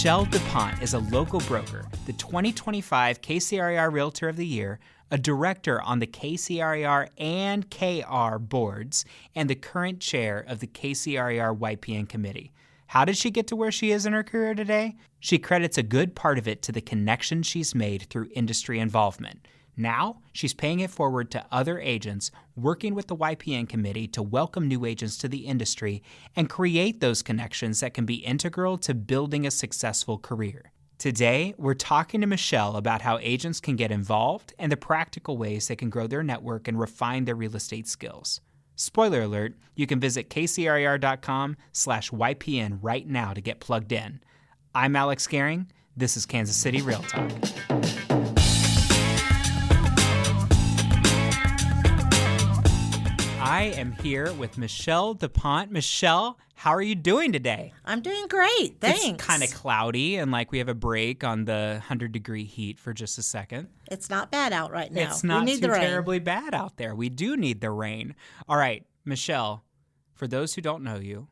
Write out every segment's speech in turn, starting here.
Michele DuPont is a local broker, the 2025 KCRAR Realtor of the Year, a director on the KCRAR and KR Boards, and the current chair of the KCRAR YPN Committee. How did she get to where she is in her career today? She credits a good part of it to the connections she's made through industry involvement. Now, she's paying it forward to other agents, working with the YPN Committee to welcome new agents to the industry and create those connections that can be integral to building a successful career. Today, we're talking to Michele about how agents can get involved and the practical ways they can grow their network and refine their real estate skills. Spoiler alert, you can visit kcrar.com/YPN right now to get plugged in. I'm Alex Gehring. This is Kansas City Real Talk. I am here with Michele DuPont. Michele, how are you doing today? I'm doing great, thanks. It's kind of cloudy and like we have a break on the 100-degree heat for just a second. It's not bad out right now. It's not we need too the rain. terribly bad out there. We do need the rain. All right, Michele, for those who don't know you,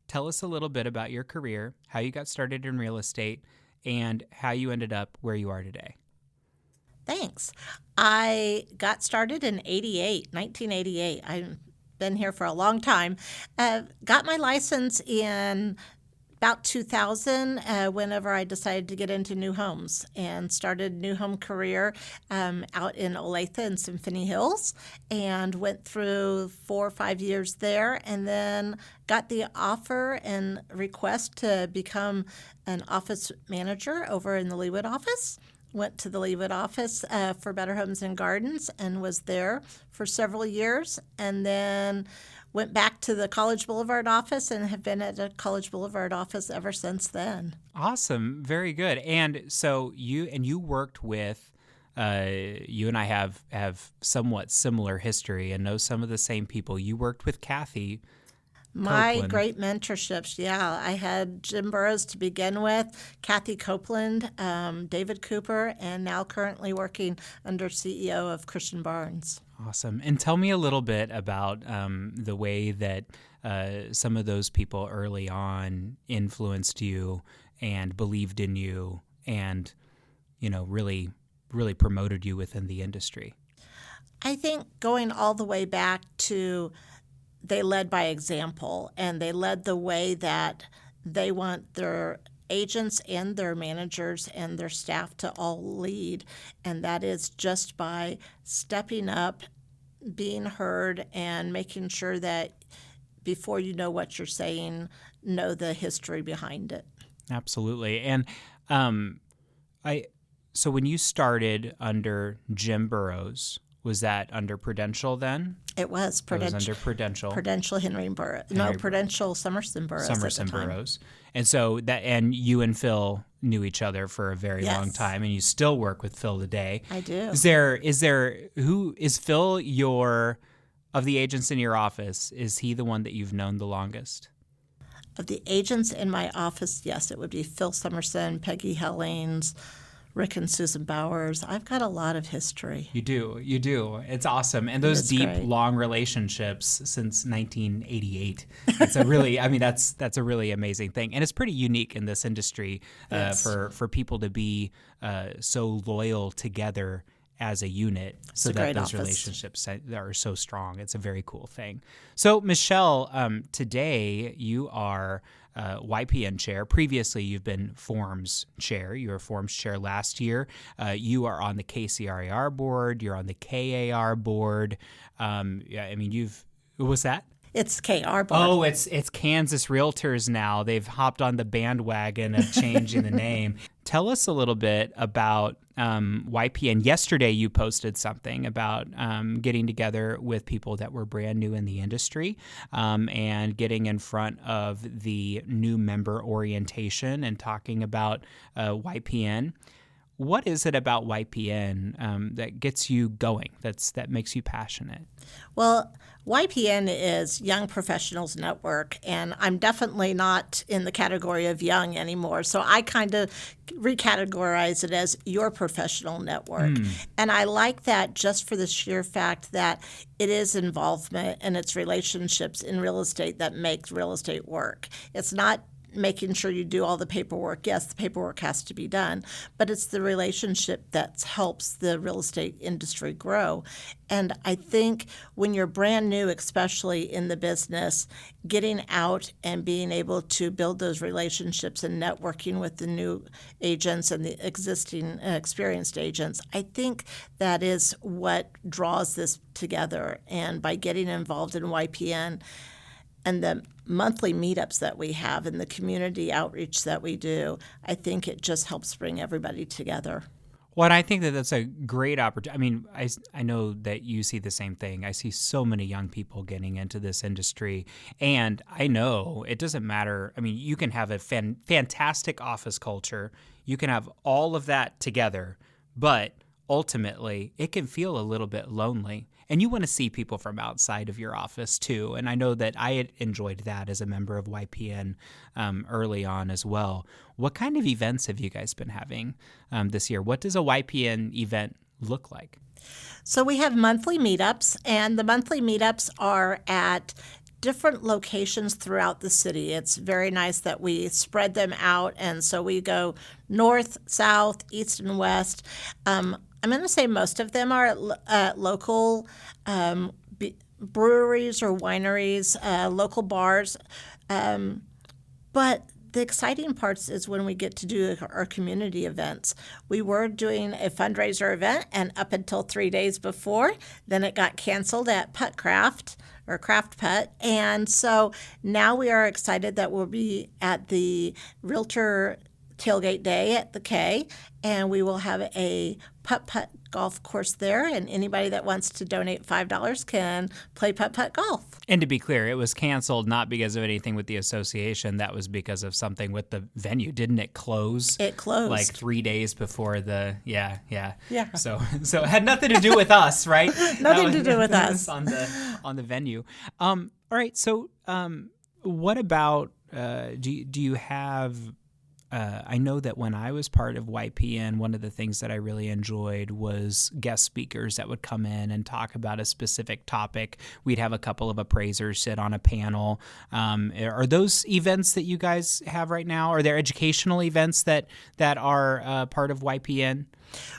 tell us a little bit about your career, how you got started in real estate, and how you ended up where you are today. Thanks. I got started in 1988. I've been here for a long time. Got my license in about 2000 whenever I decided to get into new homes and started a new home career out in Olathe and Symphony Hills and went through 4 or 5 years there and then got the offer and request to become an office manager over in the Leawood office. Went to the Leawood office for Better Homes and Gardens and was there for several years, and then went back to the College Boulevard office and have been at the College Boulevard office ever since then. Awesome. Very good. And so you worked with, you and I have somewhat similar history and know some of the same people. You worked with Kathy My Copeland. great mentorships, yeah. I had Jim Burrows to begin with, Kathy Copeland, David Cooper, and now currently working under CEO of Christian Barnes. Awesome. And tell me a little bit about the way that some of those people early on influenced you and believed in you and, really promoted you within the industry. I think going all the way back to they led by example, and they led the way that they want their agents and their managers and their staff to all lead, and that is just by stepping up, being heard, and making sure that before you know what you're saying, know the history behind it. Absolutely. And so when you started under Jim Burrows, was that under Prudential then? It was Prudential. It was under Prudential. Prudential Henry Burrows. No, Prudential Summerson Burrows. Summerson Burrows. And so and you and Phil knew each other for a very Yes. long time, and you still work with Phil today. I do. Who is Phil of the agents in your office, is he the one that you've known the longest? Of the agents in my office, yes, it would be Phil Summerson, Peggy Hellings, Rick and Susan Bowers. I've got a lot of history. You do. It's awesome. And those deep, great. long relationships since 1988. It's a really, that's a really amazing thing. And it's pretty unique in this industry Yes. for people to be so loyal together as a unit so that those relationships are so strong. It's a very cool thing. So, Michele, today you are YPN chair. Previously, you've been Forms chair. You were Forms chair last year. You are on the KCRAR board. You're on the KAR board. What's that? It's KR Boards. Oh, it's Kansas Realtors now. They've hopped on the bandwagon of changing the name. Tell us a little bit about YPN. Yesterday, you posted something about getting together with people that were brand new in the industry and getting in front of the new member orientation and talking about YPN. What is it about YPN that gets you going, that makes you passionate? Well, YPN is Young Professionals Network, and I'm definitely not in the category of young anymore. So I kind of recategorize it as your professional network. And I like that just for the sheer fact that it is involvement and it's relationships in real estate that makes real estate work. It's not making sure you do all the paperwork. Yes, the paperwork has to be done, but it's the relationship that helps the real estate industry grow. And I think when you're brand new, especially in the business, getting out and being able to build those relationships and networking with the new agents and the existing experienced agents, I think that is what draws this together. And by getting involved in YPN and the monthly meetups that we have and the community outreach that we do, I think it just helps bring everybody together. Well, and I think that that's a great opportunity. I mean, I know that you see the same thing. I see so many young people getting into this industry, and I know it doesn't matter. I mean, you can have a fantastic office culture. You can have all of that together, but ultimately it can feel a little bit lonely. And you want to see people from outside of your office too. And I know that I had enjoyed that as a member of YPN early on as well. What kind of events have you guys been having this year? What does a YPN event look like? So we have monthly meetups, and the monthly meetups are at different locations throughout the city. It's very nice that we spread them out, and so we go north, south, east, and west. I'm going to say most of them are at local breweries or wineries, local bars. But the exciting parts is when we get to do our community events. We were doing a fundraiser event, and up until 3 days before, then it got canceled at Putt Craft or Craft Putt. And so now we are excited that we'll be at the Realtor Tailgate Day at the K, and we will have a putt-putt golf course there, and anybody that wants to donate $5 can play putt-putt golf. And to be clear, it was canceled not because of anything with the association. That was because of something with the venue. Didn't it close? It closed. Like 3 days before the, yeah. So it had nothing to do with us, right? Nothing to do with us. On the venue. All right, so what about, do you have... I know that when I was part of YPN, one of the things that I really enjoyed was guest speakers that would come in and talk about a specific topic. We'd have a couple of appraisers sit on a panel. Are those events that you guys have right now? Are there educational events that are part of YPN?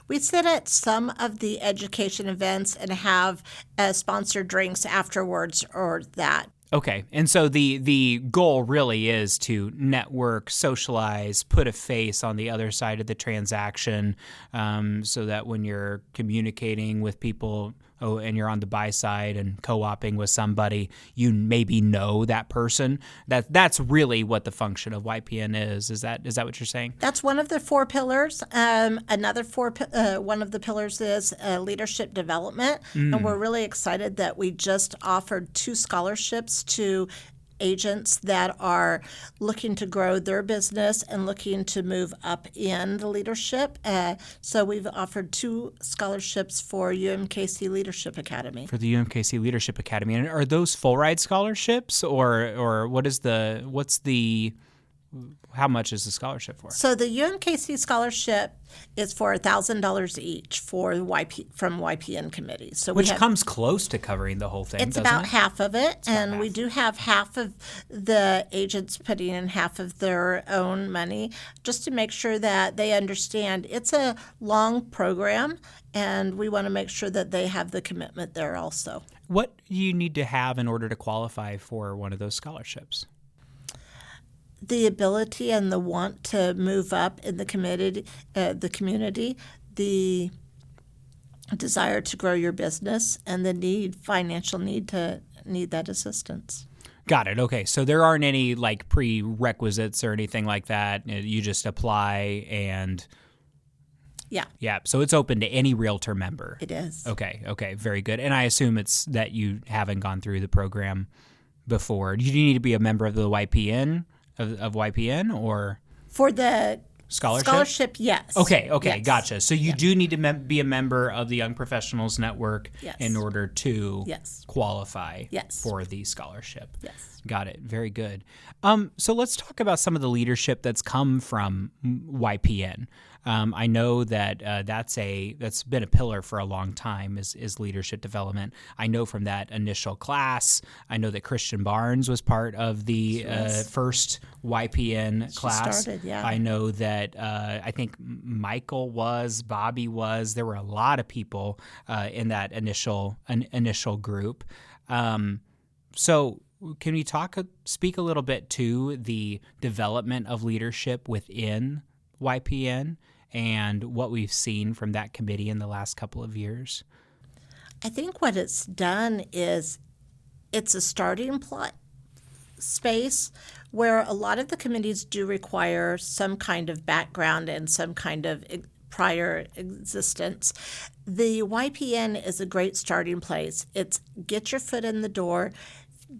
We sit at some of the education events and have sponsored drinks afterwards or that. Okay. And so the goal really is to network, socialize, put a face on the other side of the transaction, so that when you're communicating with people and you're on the buy side and co-oping with somebody, you maybe know that person. That's really what the function of YPN is. Is that what you're saying? That's one of the 4 pillars. Another one of the pillars is leadership development, and we're really excited that we just offered 2 scholarships to agents that are looking to grow their business and looking to move up in the leadership. So we've offered 2 scholarships for UMKC Leadership Academy. For the UMKC Leadership Academy. And are those full ride scholarships or how much is the scholarship for? So the UMKC scholarship is for $1,000 each from YPN Committee. So which comes close to covering the whole thing, It's doesn't about it? half of it, and we do have half of the agents putting in half of their own money just to make sure that they understand it's a long program, and we want to make sure that they have the commitment there also. What do you need to have in order to qualify for one of those scholarships? The ability and the want to move up in the community, the desire to grow your business, and the financial need to need that assistance. Got it. Okay. So there aren't any like prerequisites or anything like that. You just apply and... Yeah. So it's open to any Realtor member. It is. Okay. Very good. And I assume it's that you haven't gone through the program before. Do you need to be a member of the YPN? Of YPN or for the scholarship? Yes. Okay, yes. Gotcha. So you do need to be a member of the Young Professionals Network in order to qualify for the scholarship. Yes. Got it. Very good. So let's talk about some of the leadership that's come from YPN. I know that that's been a pillar for a long time is leadership development. I know from that initial class, I know that Christian Barnes was part of the first YPN class. Started, yeah. I know that I think Michael was, Bobby was. There were a lot of people in that initial group. So can we speak a little bit to the development of leadership within YPN and what we've seen from that committee in the last couple of years? I think what it's done is it's a starting space where a lot of the committees do require some kind of background and some kind of prior existence. The YPN is a great starting place. It's get your foot in the door,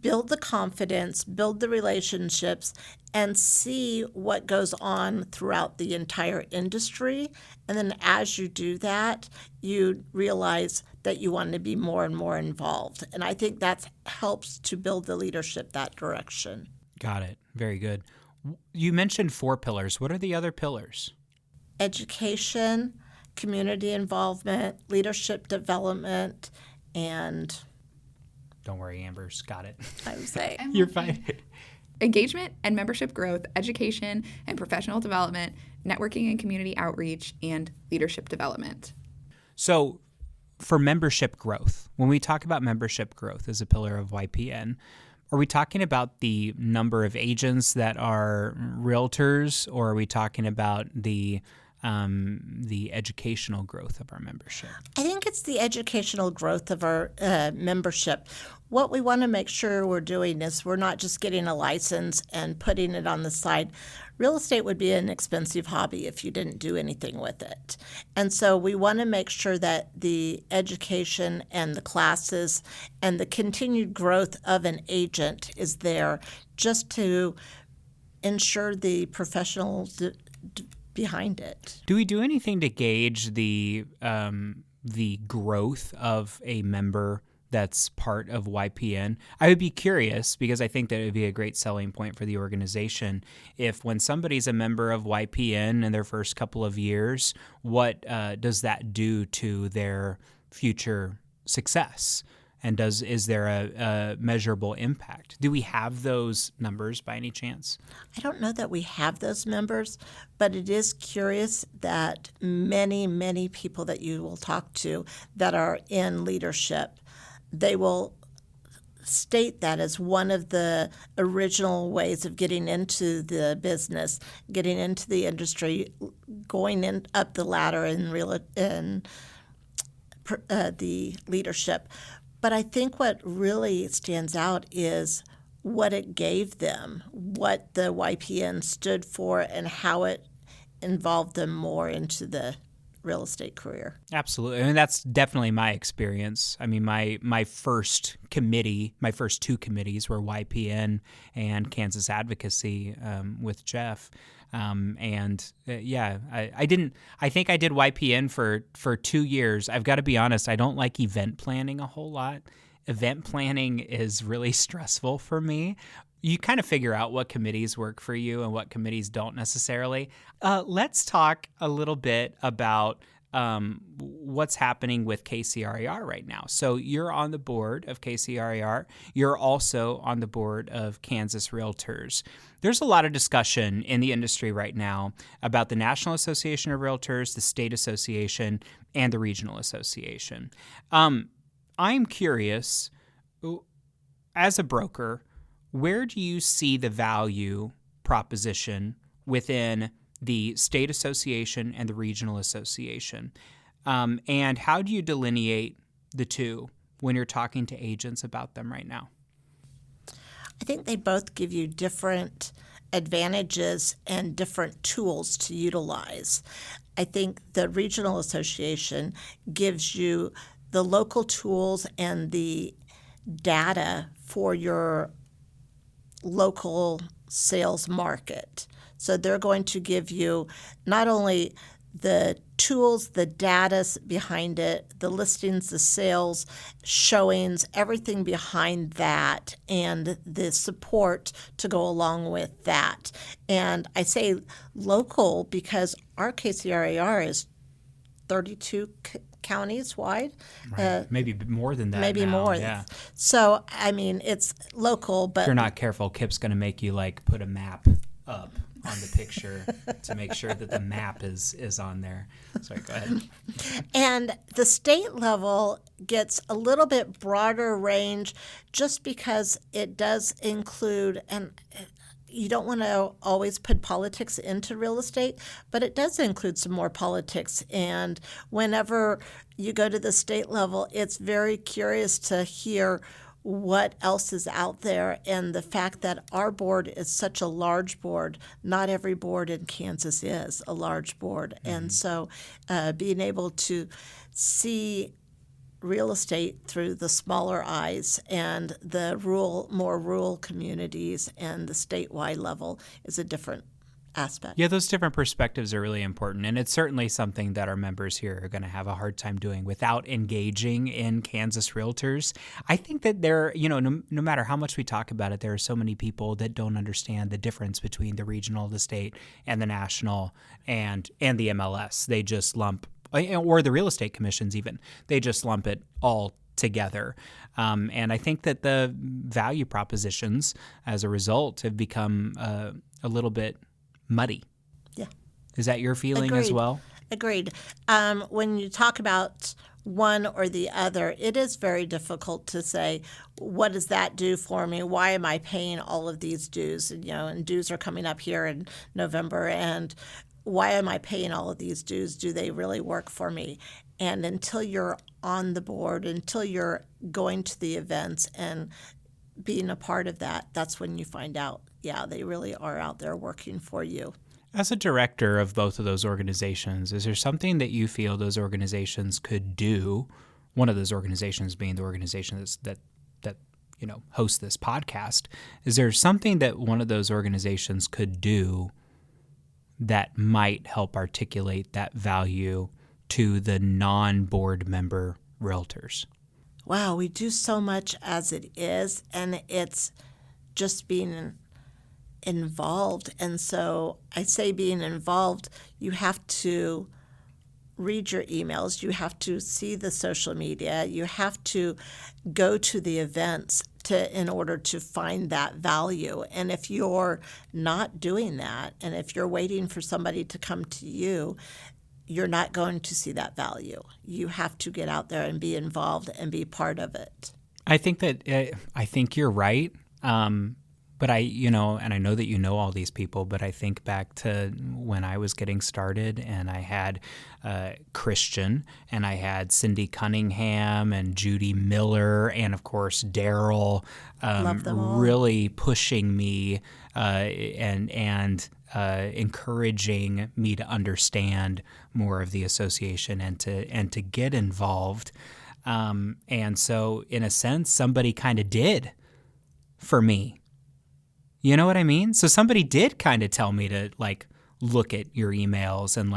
build the confidence, build the relationships, and see what goes on throughout the entire industry. And then as you do that, you realize that you want to be more and more involved. And I think that helps to build the leadership that direction. Got it. Very good. You mentioned 4 pillars. What are the other pillars? Education, community involvement, leadership development, and... Don't worry, Amber's got it. I would say. You're fine. Engagement and membership growth, education and professional development, networking and community outreach, and leadership development. So for membership growth, when we talk about membership growth as a pillar of YPN, are we talking about the number of agents that are realtors, or are we talking about the educational growth of our membership? I think it's the educational growth of our membership. What we want to make sure we're doing is we're not just getting a license and putting it on the side. Real estate would be an expensive hobby if you didn't do anything with it. And so we want to make sure that the education and the classes and the continued growth of an agent is there just to ensure the professional behind it. Do we do anything to gauge the growth of a member that's part of YPN? I would be curious because I think that it would be a great selling point for the organization if when somebody's a member of YPN in their first couple of years, what does that do to their future success? And is there a measurable impact? Do we have those numbers by any chance? I don't know that we have those numbers, but it is curious that many, many people that you will talk to that are in leadership, they will state that as one of the original ways of getting into the business, getting into the industry, going up the ladder in the leadership. But I think what really stands out is what it gave them, what the YPN stood for, and how it involved them more into the real estate career. Absolutely. I mean, that's definitely my experience. I mean, my first two committees were YPN and Kansas Advocacy with Jeff. I think I did YPN for 2 years. I've got to be honest, I don't like event planning a whole lot. Event planning is really stressful for me. You kind of figure out what committees work for you and what committees don't necessarily. Let's talk a little bit about what's happening with KCRAR right now. So you're on the board of KCRAR. You're also on the board of Kansas Realtors. There's a lot of discussion in the industry right now about the National Association of Realtors, the State Association, and the Regional Association. I'm curious, as a broker, where do you see the value proposition within the State Association and the Regional Association? And how do you delineate the two when you're talking to agents about them right now? I think they both give you different advantages and different tools to utilize. I think the Regional Association gives you the local tools and the data for your local sales market. So they're going to give you not only the tools, the data behind it, the listings, the sales, showings, everything behind that, and the support to go along with that. And I say local because our KCRAR is 32 counties wide. Right. Maybe more than that. Maybe now. more. Yeah. So, I mean, it's local, but If you're not careful, Kip's going to make you put a map up on the picture to make sure that the map is on there. Sorry, go ahead. And the state level gets a little bit broader range just because it does include, and you don't want to always put politics into real estate, but it does include some more politics. And whenever you go to the state level, it's very curious to hear what else is out there. And the fact that our board is such a large board, not every board in Kansas is a large board. Mm-hmm. And so being able to see real estate through the smaller eyes and the more rural communities and the statewide level is a different aspect. Yeah, those different perspectives are really important, and it's certainly something that our members here are going to have a hard time doing without engaging in Kansas realtors. I think that no matter how much we talk about it, there are so many people that don't understand the difference between the regional, the state, and the national, and the MLS. They just lump, or the real estate commissions even, they just lump it all together. And I think that the value propositions as a result have become a little bit muddy. Yeah. Is that your feeling as well? Agreed. When you talk about one or the other, it is very difficult to say, what does that do for me? Why am I paying all of these dues? And dues are coming up here in November, and why am I paying all of these dues? Do they really work for me? And until you're on the board, until you're going to the events and being a part of that, that's when you find out, yeah, they really are out there working for you. As a director of both of those organizations, is there something that you feel those organizations could do, one of those organizations being the organization that hosts this podcast, is there something that one of those organizations could do that might help articulate that value to the non-board member realtors? Wow, we do so much as it is, and it's just being involved. And so I say being involved, you have to read your emails, you have to see the social media, you have to go to the events in order to find that value. And if you're not doing that, and if you're waiting for somebody to come to you, you're not going to see that value. You have to get out there and be involved and be part of it. I think you're right. But and I know that you know all these people, but I think back to when I was getting started, and I had Christian, and I had Cindy Cunningham and Judy Miller, and of course Daryl, really pushing me and encouraging me to understand more of the association and to get involved. And so, in a sense, somebody kind of did for me. You know what I mean? So somebody did kind of tell me to look at your emails and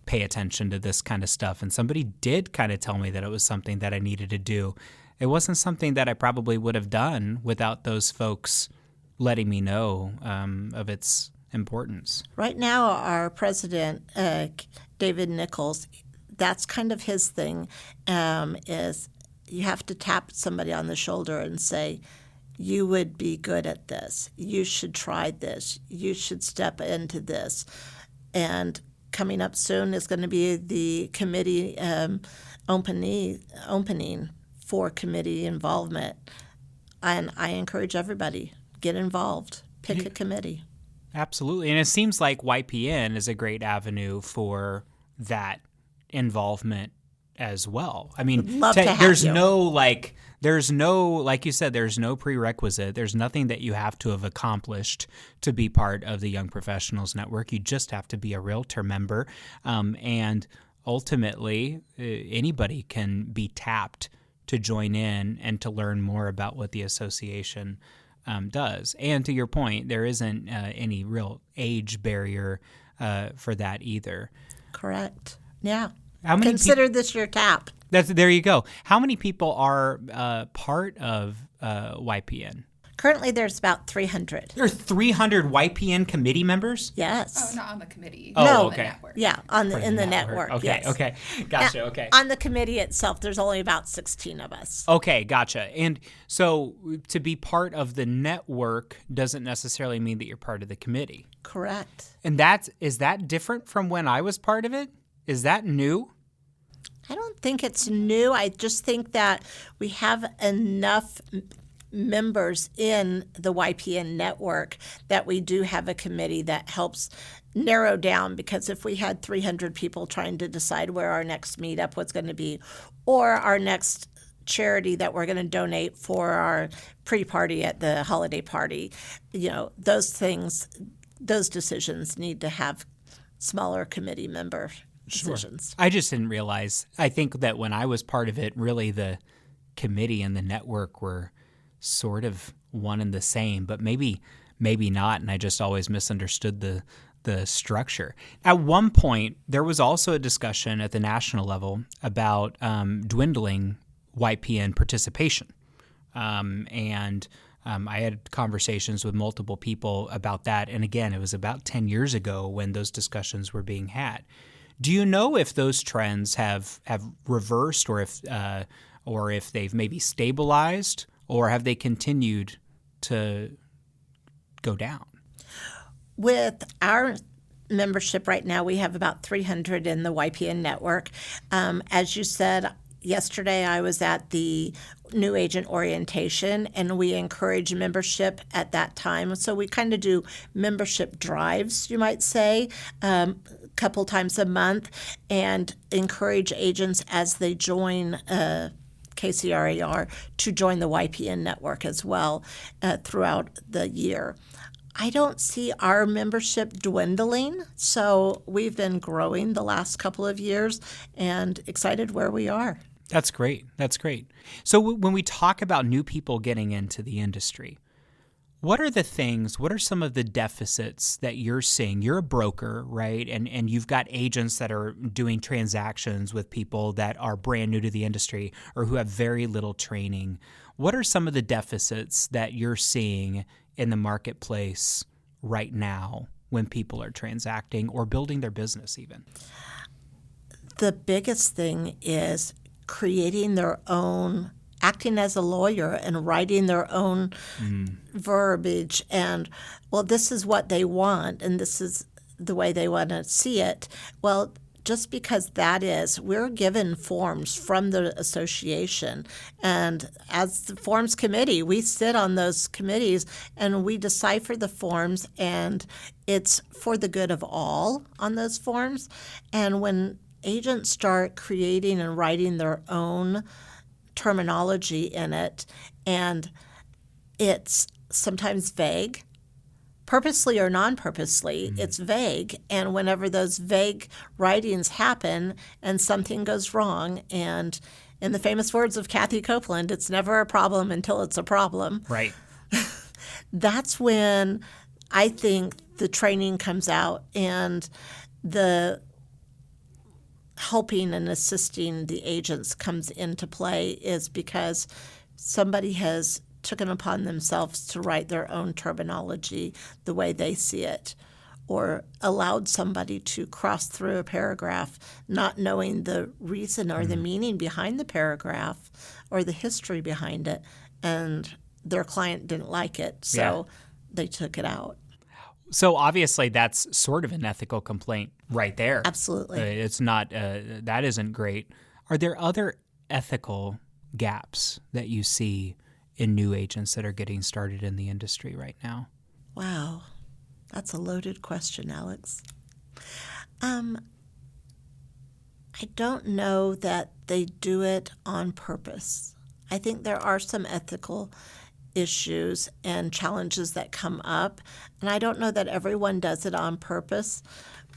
pay attention to this kind of stuff. And somebody did kind of tell me that it was something that I needed to do. It wasn't something that I probably would have done without those folks letting me know of its importance. Right now, our president, David Nichols, that's kind of his thing, is you have to tap somebody on the shoulder and say, you would be good at this. You should try this. You should step into this. And coming up soon is going to be the committee opening for committee involvement. And I encourage everybody, get involved. Pick a committee. Absolutely. And it seems like YPN is a great avenue for that involvement as well. I mean, there's no, like you said, there's no prerequisite. There's nothing that you have to have accomplished to be part of the Young Professionals Network. You just have to be a Realtor member. And ultimately, anybody can be tapped to join in and to learn more about what the association does. And to your point, there isn't any real age barrier for that either. Correct. Yeah. How many Consider this your tap. There you go. How many people are part of YPN? Currently, there's about 300. There are 300 YPN committee members? Yes. Oh, not on the committee. Oh, No. On the okay. network. Yeah, in the network. Okay, yes. okay. Gotcha, okay. On the committee itself, there's only about 16 of us. Okay, gotcha. And so to be part of the network doesn't necessarily mean that you're part of the committee. Correct. And is that different from when I was part of it? Is that new? I don't think it's new. I just think that we have enough members in the YPN network that we do have a committee that helps narrow down, because if we had 300 people trying to decide where our next meetup was going to be or our next charity that we're going to donate for our pre-party at the holiday party, those decisions need to have smaller committee member decisions. I just didn't realize. I think that when I was part of it, really the committee and the network were sort of one and the same, but maybe not, and I just always misunderstood the structure. At one point, there was also a discussion at the national level about dwindling YPN participation, and I had conversations with multiple people about that, and again, it was about 10 years ago when those discussions were being had. Do you know if those trends have reversed, or if they've maybe stabilized, or have they continued to go down? With our membership right now, we have about 300 in the YPN network. As you said, yesterday I was at the new agent orientation, and we encourage membership at that time. So we kind of do membership drives, you might say, couple times a month, and encourage agents as they join KCRAR to join the YPN network as well throughout the year. I don't see our membership dwindling, so we've been growing the last couple of years and excited where we are. That's great. That's great. So when we talk about new people getting into the industry, what are some of the deficits that you're seeing? You're a broker, right? And you've got agents that are doing transactions with people that are brand new to the industry or who have very little training. What are some of the deficits that you're seeing in the marketplace right now when people are transacting or building their business even? The biggest thing is creating their own, acting as a lawyer and writing their own verbiage and, well, this is what they want and this is the way they want to see it. Well, just because we're given forms from the association, and as the forms committee, we sit on those committees and we decipher the forms, and it's for the good of all on those forms. And when agents start creating and writing their own terminology in it, and it's sometimes vague, purposely or non-purposely, it's vague. And whenever those vague writings happen and something goes wrong, and in the famous words of Kathy Copeland, it's never a problem until it's a problem. Right. That's when I think the training comes out and the helping and assisting the agents comes into play, is because somebody has taken upon themselves to write their own terminology the way they see it, or allowed somebody to cross through a paragraph not knowing the reason or the meaning behind the paragraph or the history behind it, and their client didn't like it, so they took it out. So obviously that's sort of an ethical complaint right there. Absolutely. It's not, that isn't great. Are there other ethical gaps that you see in new agents that are getting started in the industry right now? Wow, that's a loaded question, Alex. I don't know that they do it on purpose. I think there are some ethical issues and challenges that come up, and I don't know that everyone does it on purpose,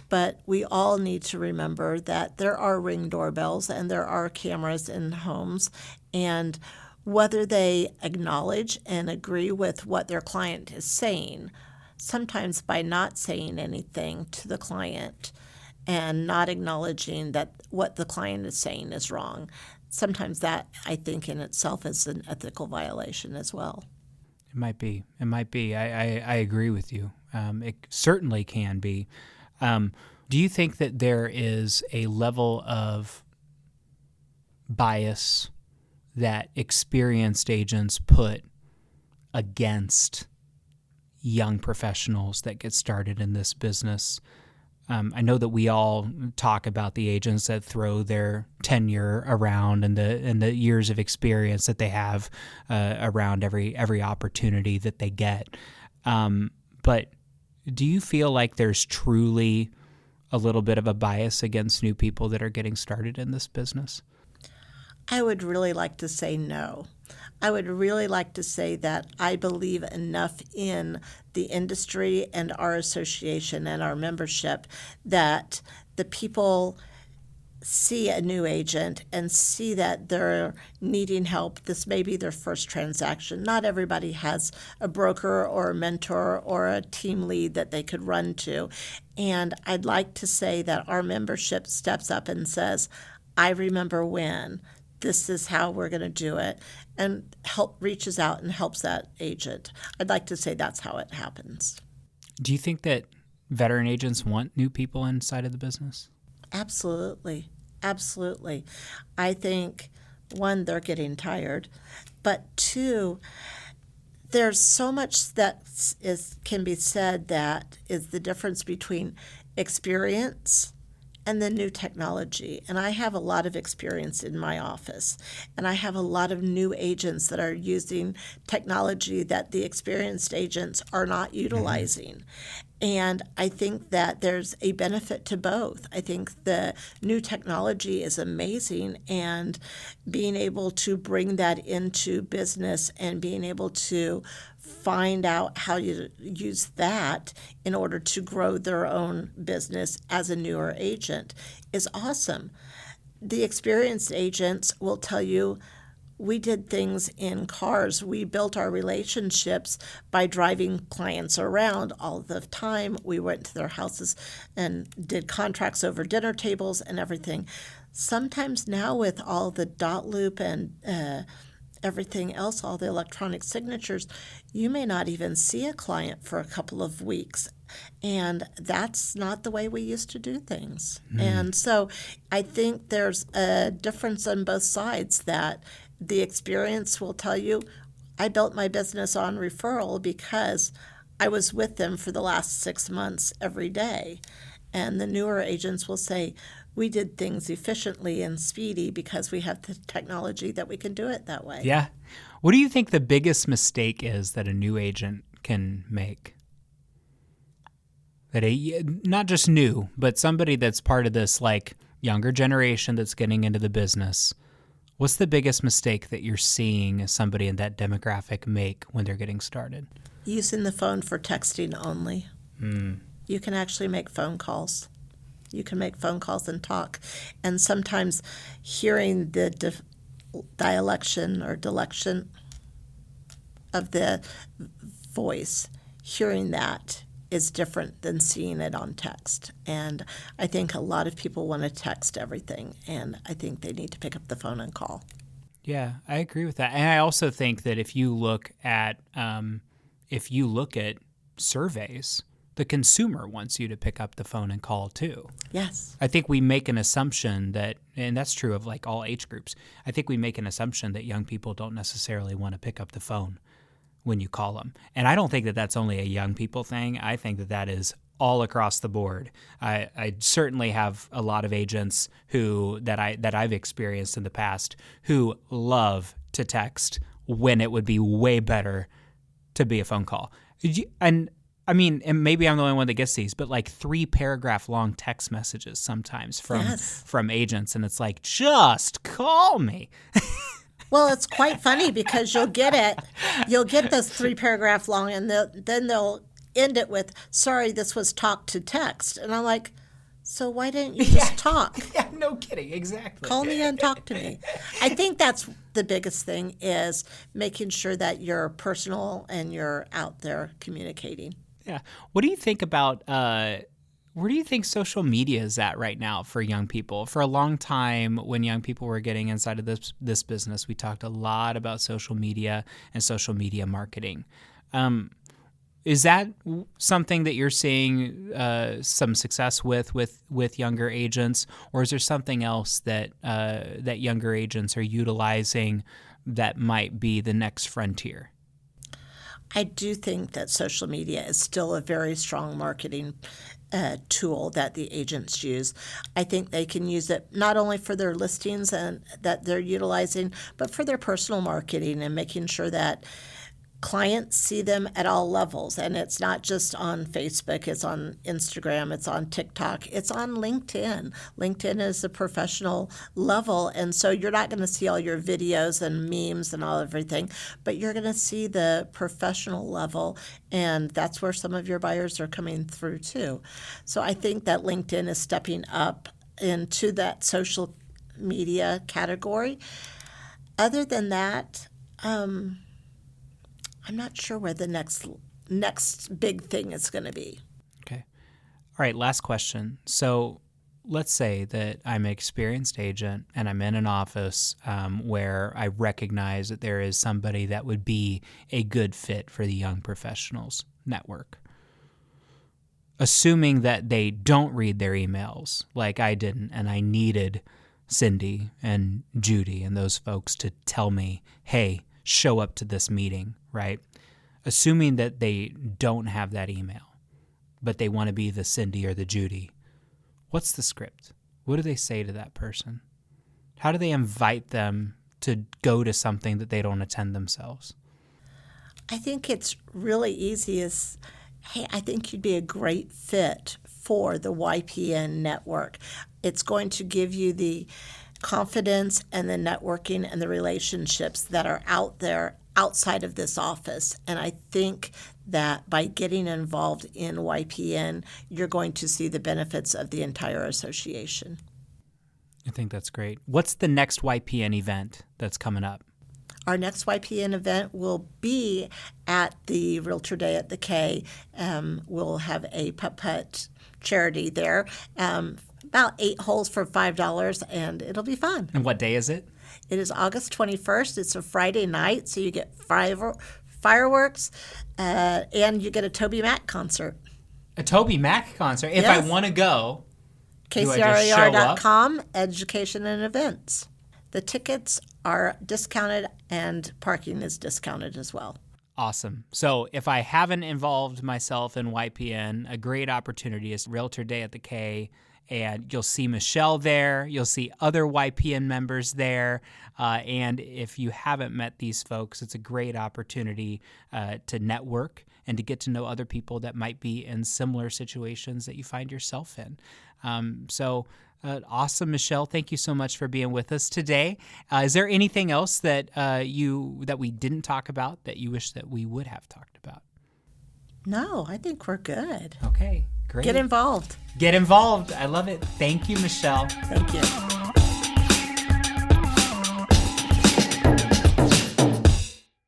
but we all need to remember that there are Ring doorbells and there are cameras in homes, and whether they acknowledge and agree with what their client is saying, sometimes by not saying anything to the client, and not acknowledging that what the client is saying is wrong. Sometimes that, I think, in itself is an ethical violation as well. It might be. It might be. I agree with you. It certainly can be. Do you think that there is a level of bias that experienced agents put against young professionals that get started in this business? I know that we all talk about the agents that throw their tenure around and the years of experience that they have around every opportunity that they get. But do you feel like there's truly a little bit of a bias against new people that are getting started in this business? I would really like to say no. I would really like to say that I believe enough in the industry and our association and our membership that the people see a new agent and see that they're needing help. This may be their first transaction. Not everybody has a broker or a mentor or a team lead that they could run to. And I'd like to say that our membership steps up and says, I remember when. This is how we're going to do it, and reaches out and helps that agent. I'd like to say that's how it happens. Do you think that veteran agents want new people inside of the business? Absolutely. Absolutely. I think, one, they're getting tired, but two, there's so much that can be said that is the difference between experience and the new technology. And I have a lot of experience in my office, and I have a lot of new agents that are using technology that the experienced agents are not utilizing. And I think that there's a benefit to both. I think the new technology is amazing, and being able to bring that into business and being able to find out how you use that in order to grow their own business as a newer agent is awesome. The experienced agents will tell you, we did things in cars. We built our relationships by driving clients around all the time. We went to their houses and did contracts over dinner tables and everything. Sometimes now with all the dot loop and everything else, all the electronic signatures, you may not even see a client for a couple of weeks. And that's not the way we used to do things. And so I think there's a difference on both sides, that the experience will tell you, I built my business on referral because I was with them for the last 6 months every day. And the newer agents will say, we did things efficiently and speedy because we have the technology that we can do it that way. Yeah. What do you think the biggest mistake is that a new agent can make? That not just new, but somebody that's part of this like younger generation that's getting into the business. What's the biggest mistake that you're seeing somebody in that demographic make when they're getting started? Using the phone for texting only. You can actually make phone calls. You can make phone calls and talk. And sometimes hearing the dialect or dilection of the voice, hearing that is different than seeing it on text. And I think a lot of people want to text everything, and I think they need to pick up the phone and call. Yeah, I agree with that. And I also think that if you look at surveys, the consumer wants you to pick up the phone and call too. Yes. I think we make an assumption that, and that's true of like all age groups, I think we make an assumption that young people don't necessarily want to pick up the phone when you call them. And I don't think that that's only a young people thing. I think that that is all across the board. I certainly have a lot of agents that I've experienced in the past who love to text when it would be way better to be a phone call. And I mean, and maybe I'm the only one that gets these, but like 3-paragraph long text messages sometimes from agents, and it's like, just call me. Well, it's quite funny because you'll get those 3-paragraph long, and then they'll end it with, sorry, this was talk to text. And I'm like, so why didn't you just talk? Yeah, no kidding, exactly. Call me and talk to me. I think that's the biggest thing, is making sure that you're personal and you're out there communicating. Yeah. What do you think about Where do you think social media is at right now for young people? For a long time, when young people were getting inside of this business, we talked a lot about social media and social media marketing. Is that something that you're seeing some success with younger agents, or is there something else that younger agents are utilizing that might be the next frontier? I do think that social media is still a very strong marketing tool that the agents use. I think they can use it not only for their listings and that they're utilizing, but for their personal marketing and making sure that clients see them at all levels. And it's not just on Facebook, it's on Instagram, it's on TikTok, it's on LinkedIn. LinkedIn is a professional level, and so you're not going to see all your videos and memes and all everything, but you're going to see the professional level, and that's where some of your buyers are coming through too. So I think that LinkedIn is stepping up into that social media category. Other than that, I'm not sure where the next big thing is going to be. Okay. All right, last question. So let's say that I'm an experienced agent and I'm in an office where I recognize that there is somebody that would be a good fit for the Young Professionals Network. Assuming that they don't read their emails like I didn't, and I needed Cindy and Judy and those folks to tell me, hey, show up to this meeting, right? Assuming that they don't have that email, but they want to be the Cindy or the Judy, what's the script? What do they say to that person? How do they invite them to go to something that they don't attend themselves? I think it's really easy as, hey, I think you'd be a great fit for the YPN network. It's going to give you the confidence and the networking and the relationships that are out there outside of this office. And I think that by getting involved in YPN, you're going to see the benefits of the entire association. I think that's great. What's the next YPN event that's coming up? Our next YPN event will be at the Realtor Day at the K. We'll have a putt-putt charity there. About 8 holes for $5, and it'll be fun. And what day is it? It is August 21st. It's a Friday night, so you get fireworks, and you get a Toby Mac concert. A Toby Mac concert? If Yes. I want to go, do I just show up? KCRAR.com, education and events. The tickets are discounted, and parking is discounted as well. Awesome. So if I haven't involved myself in YPN, a great opportunity is Realtor Day at the K. And you'll see Michele there. You'll see other YPN members there. And if you haven't met these folks, it's a great opportunity to network and to get to know other people that might be in similar situations that you find yourself in. Awesome, Michele. Thank you so much for being with us today. Is there anything else that we didn't talk about that you wish that we would have talked about? No, I think we're good. Okay, great. Get involved. Get involved. I love it. Thank you, Michele. Thank you.